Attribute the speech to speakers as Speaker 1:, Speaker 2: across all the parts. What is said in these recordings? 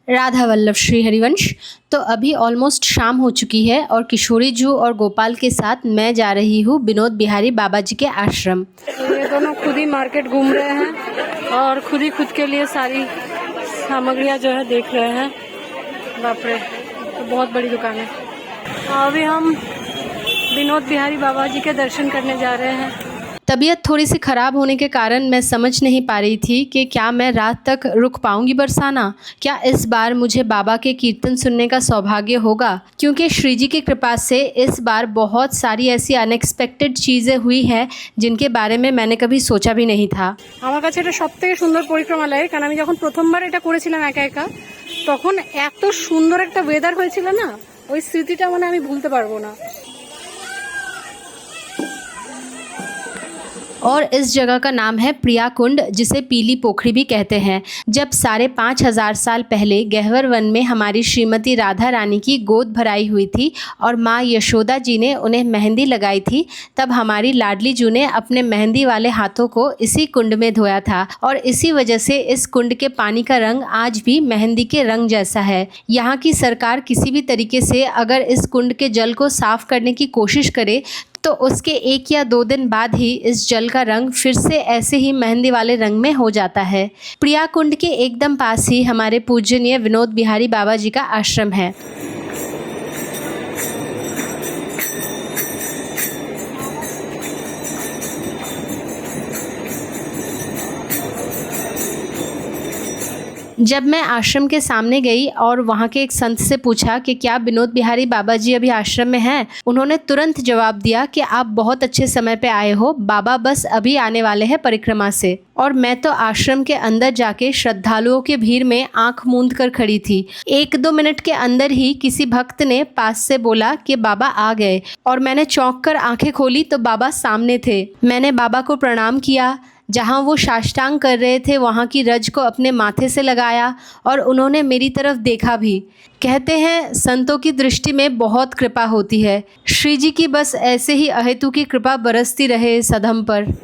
Speaker 1: राधा वल्लभ श्री हरिवंश। तो अभी ऑलमोस्ट शाम हो चुकी है और किशोरी जू और गोपाल के साथ मैं जा रही हूँ विनोद बिहारी बाबा जी के आश्रम।
Speaker 2: ये दोनों खुद ही मार्केट घूम रहे हैं और खुद ही खुद के लिए सारी सामग्रियाँ जो है देख रहे हैं। बाप रे, तो बहुत बड़ी दुकान है। अभी हम विनोद बिहारी बाबा जी के दर्शन करने जा रहे हैं।
Speaker 1: तबीयत थोड़ी सी ख़राब होने के कारण मैं समझ नहीं पा रही थी कि क्या मैं रात तक रुक पाऊंगी बरसाना। क्या इस बार मुझे बाबा के कीर्तन सुनने का सौभाग्य होगा, क्योंकि श्री जी की कृपा से इस बार बहुत सारी ऐसी अनएक्सपेक्टेड चीज़ें हुई हैं जिनके बारे में मैंने कभी सोचा भी नहीं था।
Speaker 2: আমার কাছে এটা সবথেকে সুন্দর পরিক্রমা লাগে, কারণ আমি যখন প্রথমবার এটা করেছিলাম একা একা, তখন এত সুন্দর একটা ওয়েদার হয়েছিল না, ওই স্মৃতিটা মানে আমি ভুলতে পারবো না।
Speaker 1: और इस जगह का नाम है प्रिया कुंड, जिसे पीली पोखरी भी कहते हैं। जब 5,500 साल पहले गहवर वन में हमारी श्रीमती राधा रानी की गोद भराई हुई थी और माँ यशोदा जी ने उन्हें मेहंदी लगाई थी, तब हमारी लाडली जू ने अपने मेहंदी वाले हाथों को इसी कुंड में धोया था और इसी वजह से इस कुंड के पानी का रंग आज भी मेहंदी के रंग जैसा है। यहाँ की सरकार किसी भी तरीके से अगर इस कुंड के जल को साफ करने की कोशिश करे तो उसके 1 या 2 दिन बाद ही इस जल का रंग फिर से ऐसे ही मेहंदी वाले रंग में हो जाता है। प्रिया कुंड के एकदम पास ही हमारे पूजनीय विनोद बिहारी बाबा जी का आश्रम है। जब मैं आश्रम के सामने गई और वहाँ के एक संत से पूछा कि क्या विनोद बिहारी बाबा जी अभी आश्रम में हैं, उन्होंने तुरंत जवाब दिया कि आप बहुत अच्छे समय पे आए हो, बाबा बस अभी आने वाले हैं परिक्रमा से। और मैं तो आश्रम के अंदर जाके श्रद्धालुओं की भीड़ में आंख मूंद कर खड़ी थी। 1-2 मिनट के अंदर ही किसी भक्त ने पास से बोला कि बाबा आ गए और मैंने चौंक कर आंखें खोली तो बाबा सामने थे। मैंने बाबा को प्रणाम किया। जहाँ वो साष्टांग कर रहे थे वहाँ की रज को अपने माथे से लगाया और उन्होंने मेरी तरफ देखा भी। कहते हैं संतों की दृष्टि में बहुत कृपा होती है। श्री जी की बस ऐसे ही अहेतु की कृपा बरसती रहे इस अधम पर।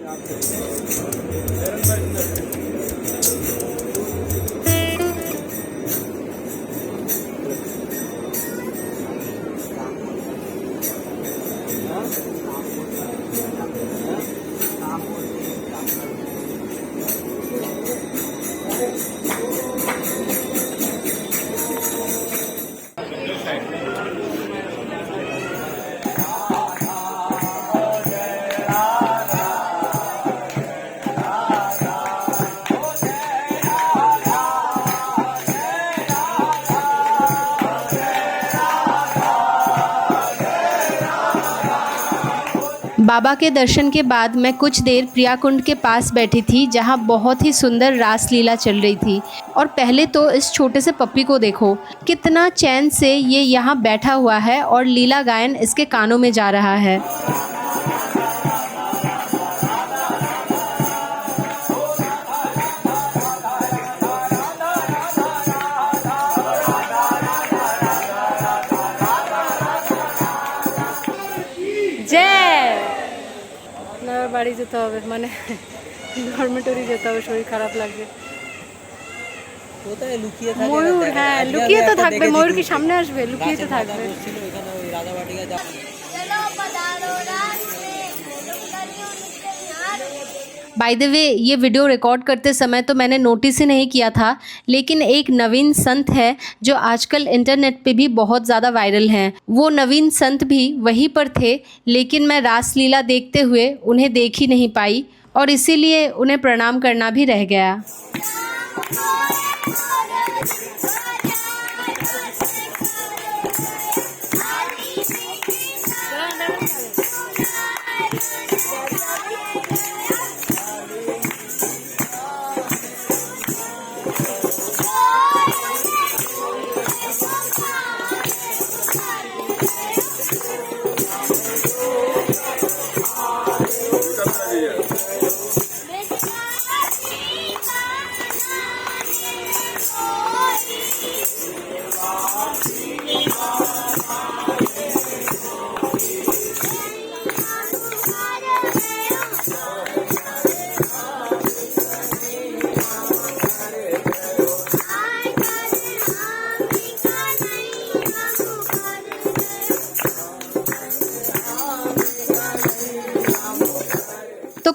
Speaker 1: बाबा के दर्शन के बाद मैं कुछ देर प्रिया कुंड के पास बैठी थी, जहाँ बहुत ही सुंदर रासलीला चल रही थी। और पहले तो इस छोटे से पप्पी को देखो, कितना चैन से ये यहाँ बैठा हुआ है और लीला गायन इसके कानों में जा रहा है।
Speaker 2: বাড়ি যেতে হবে, মানে ডরমেটরি যেতে হবে, শরীর খারাপ লাগছে।
Speaker 3: কোথায় লুকিয়ে থাকে
Speaker 2: ময়ূর? হ্যাঁ, লুকিয়ে তো থাকবে। ময়ূর কি সামনে আসবে? লুকিয়ে তো থাকবে।
Speaker 3: এখানে ওই রাজাবাটিকা যা
Speaker 1: बाय द वे, ये वीडियो रिकॉर्ड करते समय तो मैंने नोटिस ही नहीं किया था, लेकिन एक नवीन संत है जो आजकल इंटरनेट पे भी बहुत ज़्यादा वायरल हैं। वो नवीन संत भी वहीं पर थे, लेकिन मैं रासलीला देखते हुए उन्हें देख ही नहीं पाई और इसीलिए उन्हें प्रणाम करना भी रह गया।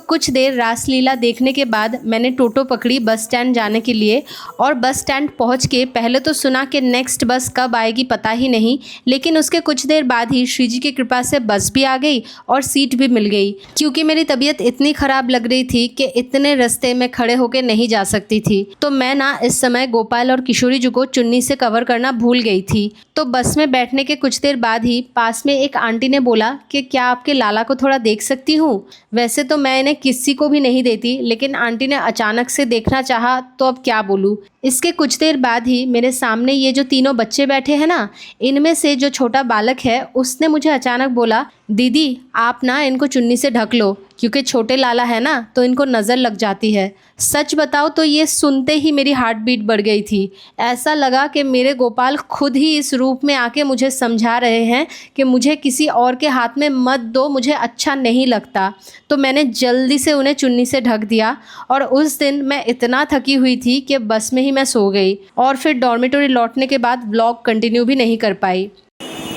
Speaker 1: कुछ देर रासलीला देखने के बाद मैंने टोटो पकड़ी बस स्टैंड जाने के लिए। और बस स्टैंड पहुंच के पहले तो सुना कि नेक्स्ट बस कब आएगी पता ही नहीं, लेकिन उसके कुछ देर बाद ही श्री जी की कृपा से बस भी आ गई और सीट भी मिल गई। क्योंकि मेरी तबीयत इतनी ख़राब लग रही थी कि इतने रास्ते में खड़े होकर नहीं जा सकती थी, तो मैं ना इस समय गोपाल और किशोरी जी को चुन्नी से कवर करना भूल गई थी। तो बस में बैठने के कुछ देर बाद ही पास में एक आंटी ने बोला कि क्या आपके लाला को थोड़ा देख सकती हूँ। वैसे तो मैं इन्हें किसी को भी नहीं देती, लेकिन आंटी ने अचानक से देखना चाहा तो अब क्या बोलूँ। इसके कुछ देर बाद ही मेरे सामने ये जो तीनों बच्चे बैठे हैं ना, इनमें से जो छोटा बालक है उसने मुझे अचानक बोला, दीदी आप ना इनको चुन्नी से ढक लो, क्योंकि छोटे लाला है ना तो इनको नज़र लग जाती है। सच बताओ तो ये सुनते ही मेरी हार्ट बीट बढ़ गई थी। ऐसा लगा कि मेरे गोपाल खुद ही इस रूप में आके मुझे समझा रहे हैं कि मुझे किसी और के हाथ में मत दो, मुझे अच्छा नहीं लगता। तो मैंने जल्दी से उन्हें चुन्नी से ढक दिया और उस दिन मैं इतना थकी हुई थी कि बस में ही मैं सो गई और फिर डॉर्मेटोरी लौटने के बाद व्लॉग कंटिन्यू भी नहीं कर पाई।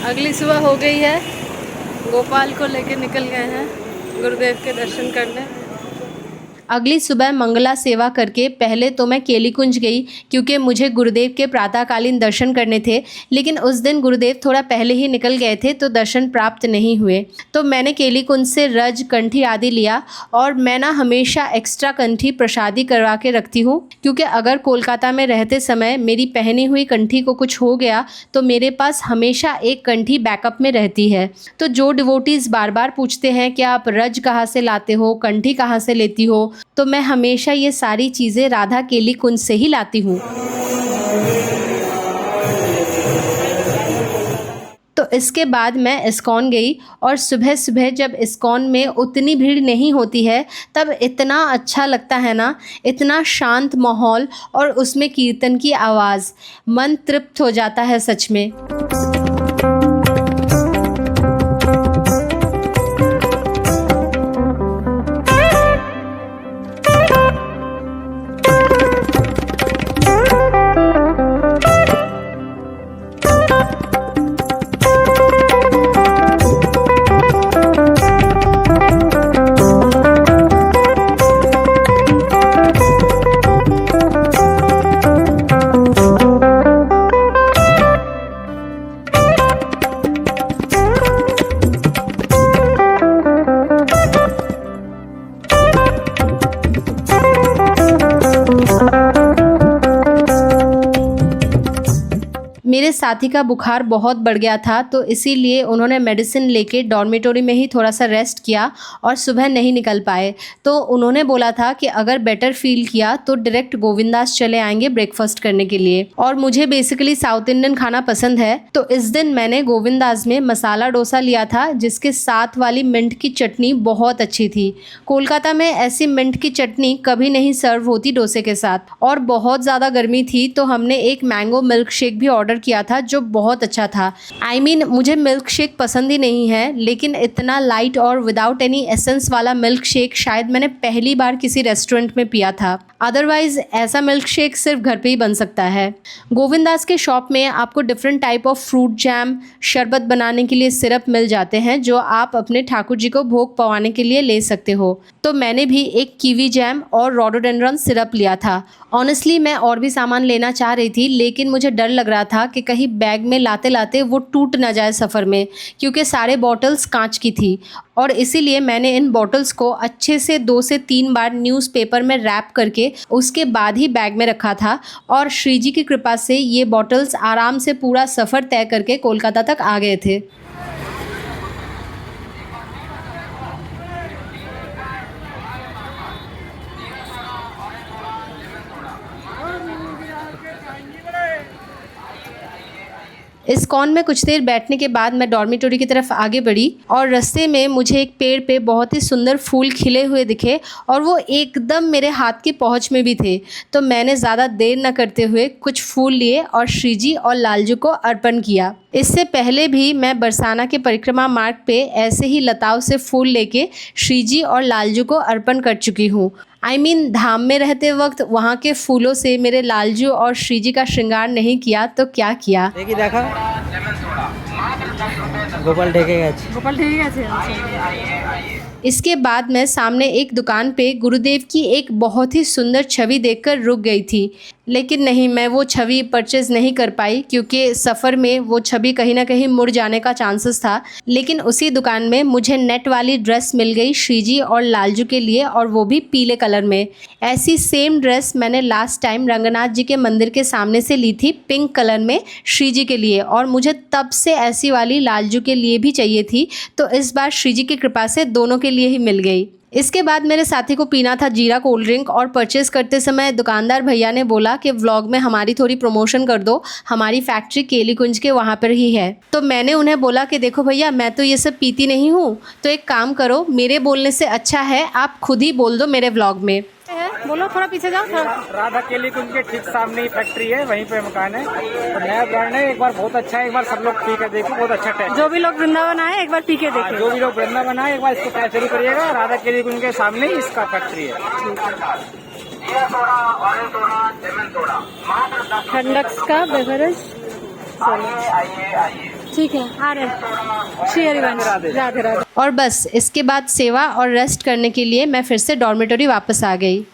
Speaker 2: अगली सुबह हो गई है, गोपाल को लेके निकल गए हैं गुरुदेव के दर्शन करने।
Speaker 1: अगली सुबह मंगला सेवा करके पहले तो मैं केली कुंज गई, क्योंकि मुझे गुरुदेव के प्रातःकालीन दर्शन करने थे, लेकिन उस दिन गुरुदेव थोड़ा पहले ही निकल गए थे तो दर्शन प्राप्त नहीं हुए। तो मैंने केली कुंज से रज कंठी आदि लिया और मैं ना हमेशा एक्स्ट्रा कंठी प्रसादी करवा के रखती हूँ, क्योंकि अगर कोलकाता में रहते समय मेरी पहनी हुई कंठी को कुछ हो गया तो मेरे पास हमेशा एक कंठी बैकअप में रहती है। तो जो डिवोटीज़ बार बार पूछते हैं कि आप रज कहाँ से लाते हो, कंठी कहाँ से लेती हो, तो मैं हमेशा ये सारी चीज़ें राधा केली कुंज से ही लाती हूँ। तो इसके बाद मैं इस्कॉन गई और सुबह सुबह जब इस्कॉन में उतनी भीड़ नहीं होती है तब इतना अच्छा लगता है ना, इतना शांत माहौल और उसमें कीर्तन की आवाज़, मन तृप्त हो जाता है सच में। मेरे साथी का बुखार बहुत बढ़ गया था, तो इसीलिए उन्होंने मेडिसिन लेके डॉर्मेटोरी में ही थोड़ा सा रेस्ट किया और सुबह नहीं निकल पाए। तो उन्होंने बोला था कि अगर बेटर फील किया तो डायरेक्ट गोविंदास चले आएंगे ब्रेकफास्ट करने के लिए। और मुझे बेसिकली साउथ इंडियन खाना पसंद है, तो इस दिन मैंने गोविंदास में मसाला डोसा लिया था, जिसके साथ वाली मिंट की चटनी बहुत अच्छी थी। कोलकाता में ऐसी मिंट की चटनी कभी नहीं सर्व होती डोसे के साथ। और बहुत ज़्यादा गर्मी थी तो हमने एक मैंगो मिल्क शेक भी ऑर्डर किया था जो बहुत अच्छा था। मुझे मिल्क शेक पसंद ही नहीं है, लेकिन इतना लाइट और विदाउट एनी एसेंस वाला मिल्क शेक शायद मैंने पहली बार किसी रेस्टोरेंट में पिया था। अदरवाइज़ ऐसा मिल्क शेक सिर्फ घर पे ही बन सकता है। गोविंदास के शॉप में आपको different type of fruit jam, शरबत बनाने के लिए सिरप मिल जाते हैं, जो आप अपने ठाकुर जी को भोग पवाने के लिए ले सकते हो। तो मैंने भी एक कीवी जैम और रोडोडेंड्रॉन सिरप लिया था। ऑनेस्टली मैं और भी सामान लेना चाह रही थी, लेकिन मुझे डर लग रहा था कि कहीं बैग में लाते लाते वो टूट ना जाए सफ़र में, क्योंकि सारे बॉटल्स कांच की थी। और इसीलिए मैंने इन बॉटल्स को अच्छे से 2 से 3 बार न्यूज़पेपर में रैप करके उसके बाद ही बैग में रखा था। और श्री जी की कृपा से ये बॉटल्स आराम से पूरा सफ़र तय करके कोलकाता तक आ गए थे। इस्कॉन में कुछ देर बैठने के बाद मैं डॉर्मेटोरी की तरफ आगे बढ़ी और रास्ते में मुझे एक पेड़ पे बहुत ही सुंदर फूल खिले हुए दिखे और वो एकदम मेरे हाथ की पहुंच में भी थे। तो मैंने ज़्यादा देर न करते हुए कुछ फूल लिए और श्री जी और लालजू को अर्पण किया। इससे पहले भी मैं बरसाना के परिक्रमा मार्ग पे ऐसे ही लताओं से फूल लेके श्री जी और लालजू को अर्पण कर चुकी हूँ। धाम में रहते वक्त वहाँ के फूलों से मेरे लालजू और श्री जी का श्रृंगार नहीं किया तो क्या किया।
Speaker 3: देखी देखा गोपाल ढेके गए।
Speaker 2: गोपाल ठीक है।
Speaker 1: इसके बाद मैं सामने एक दुकान पे गुरुदेव की एक बहुत ही सुंदर छवि देखकर रुक गई थी, लेकिन नहीं, मैं वो छवि परचेज़ नहीं कर पाई क्योंकि सफ़र में वो छवि कहीं ना कहीं मुड़ जाने का चांसेस था। लेकिन उसी दुकान में मुझे नेट वाली ड्रेस मिल गई श्री जी और लालजू के लिए, और वो भी पीले कलर में। ऐसी सेम ड्रेस मैंने लास्ट टाइम रंगनाथ जी के मंदिर के सामने से ली थी पिंक कलर में श्री जी के लिए, और मुझे तब से ऐसी वाली लालजू के लिए भी चाहिए थी, तो इस बार श्री जी की कृपा से दोनों के लिए ही मिल गई। इसके बाद मेरे साथी को पीना था जीरा कोल्ड ड्रिंक, और परचेस करते समय दुकानदार भैया ने बोला कि व्लॉग में हमारी थोड़ी प्रमोशन कर दो, हमारी फैक्ट्री केली कुंज के वहाँ पर ही है। तो मैंने उन्हें बोला कि देखो भैया, मैं तो ये सब पीती नहीं हूँ, तो एक काम करो, मेरे बोलने से अच्छा है आप खुद ही बोल दो मेरे व्लॉग में।
Speaker 2: बोलो, थोड़ा पीछे जाओ थोड़ा।
Speaker 4: राधा केली कुंज के ठीक सामने ही फैक्ट्री है, वहीं पे मकान है, तो नया ब्रांड है। एक बार बहुत अच्छा है, एक बार सब लोग पी के देखो, बहुत अच्छा टेस्ट।
Speaker 2: जो भी लोग वृंदावन आए एक बार पी के देखें।
Speaker 4: जो भी लोग वृंदावन आए एक बार इसको ट्राई जरूर करिएगा। राधा केली कुंज के सामने ही इसका फैक्ट्री है।
Speaker 2: ठंडक्स का बेवरेज, ठीक है, आ रहे हैं। श्री हरिवंश, राधे राधे।
Speaker 1: और बस इसके बाद सेवा और रेस्ट करने के लिए मैं फिर से डॉर्मेटरी वापस आ गई।